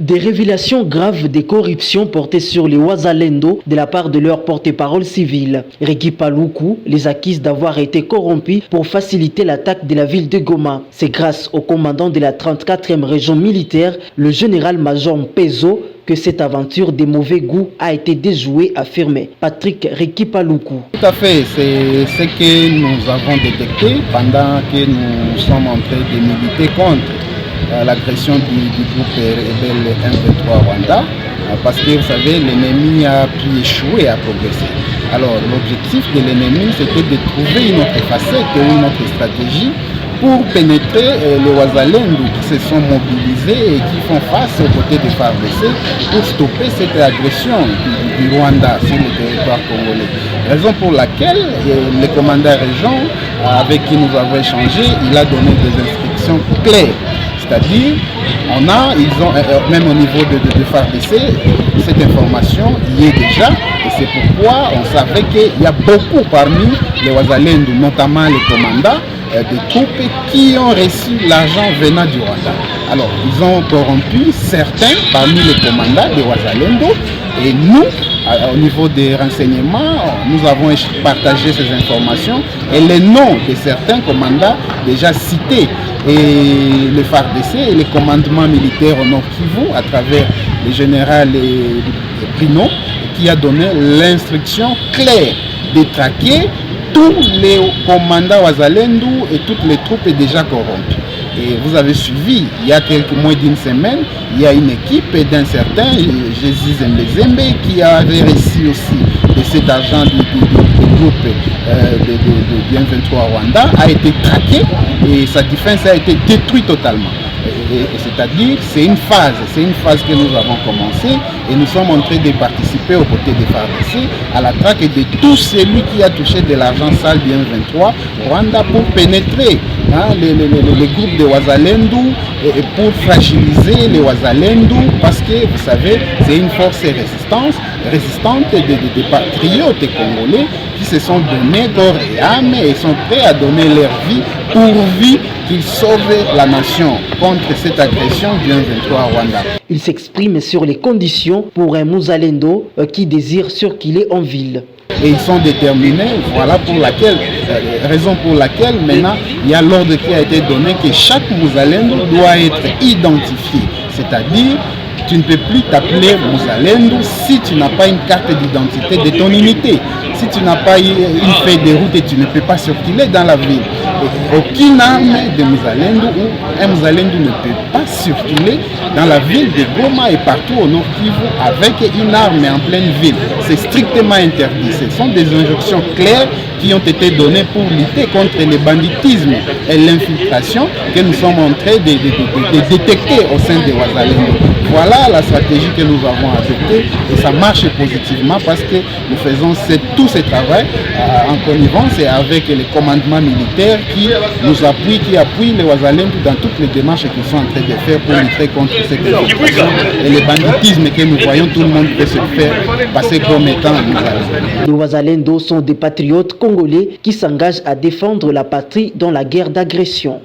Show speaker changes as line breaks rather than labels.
Des révélations graves des corruptions portées sur les Wazalendo de la part de leur porte-parole civil. Reki Paluku les accuse d'avoir été corrompus pour faciliter l'attaque de la ville de Goma. C'est grâce au commandant de la 34e région militaire, le général-major Mpezo, que cette aventure de mauvais goût a été déjouée, affirmé Patrick Reki Paluku.
Tout à fait, c'est ce que nous avons détecté pendant que nous sommes en train de militer contre l'agression du groupe rebelle M23 Rwanda, parce que vous savez, l'ennemi a pu échouer à progresser. Alors l'objectif de l'ennemi, c'était de trouver une autre facette ou une autre stratégie pour pénétrer les Wazalendo qui se sont mobilisés et qui font face aux côtés des FARDC pour stopper cette agression du Rwanda sur le territoire congolais. Raison pour laquelle le commandant région avec qui nous avons échangé, il a donné des instructions claires. C'est-à-dire, ils ont, même au niveau de FARDC, cette information y est déjà, et c'est pourquoi on savait qu'il y a beaucoup parmi les Wazalendo, notamment les commandants, des troupes qui ont reçu l'argent venant du Rwanda. Alors, ils ont corrompu certains parmi les commandants des Wazalendo, et nous, au niveau des renseignements, nous avons partagé ces informations et les noms de certains commandants déjà cités. Et le FARDC et les commandements militaires au Nord Kivu à travers le général Bruno qui a donné l'instruction claire de traquer tous les commandants Wazalendo et toutes les troupes déjà corrompues. Et vous avez suivi, il y a quelques moins d'une semaine, il y a une équipe d'un certain Jésus Zembezembe qui avait reçu aussi de cet argent du groupe de M23 Rwanda, a été traqué et sa défense a été détruite totalement. C'est-à-dire, c'est une phase que nous avons commencé et nous sommes en train de participer aux côtés des FARDC à la traque de tout celui qui a touché de l'argent sale du M23 Rwanda pour pénétrer les groupes de Wazalendo et pour fragiliser les Wazalendo parce que vous savez, c'est une force résistante des patriotes congolais qui se sont donnés corps et âme et sont prêts à donner leur vie pourvu qu'ils sauvent la nation contre cette agression du M23 Rwanda.
Il s'exprime sur les conditions pour un Muzalendo qui désire circuler en ville.
Et ils sont déterminés, voilà raison pour laquelle maintenant il y a l'ordre qui a été donné que chaque Muzalendo doit être identifié. C'est-à-dire, tu ne peux plus t'appeler Muzalendo si tu n'as pas une carte d'identité de ton unité. Si tu n'as pas une feuille de route, tu ne peux pas circuler dans la ville. Et aucune arme de Muzalendo ou un Muzalendo ne peut pas circuler dans la ville de Goma et partout au Nord Kivu avec une arme en pleine ville. C'est strictement interdit. Ce sont des injonctions claires qui ont été données pour lutter contre le banditisme et l'infiltration que nous sommes en train de détecter au sein des Wazalendo. Voilà la stratégie que nous avons adoptée et ça marche positivement parce que nous faisons tout ce travail en connivence et avec les commandements militaires qui nous appuient, qui appuient les Wazalendo dans toutes les démarches qu'ils sont en train de faire pour lutter contre cette infiltration et le banditisme que nous voyons, tout le monde peut se faire passer comme étant Wazalendo.
Les Wazalendo sont des patriotes congolais qui s'engagent à défendre la patrie dans la guerre d'agression.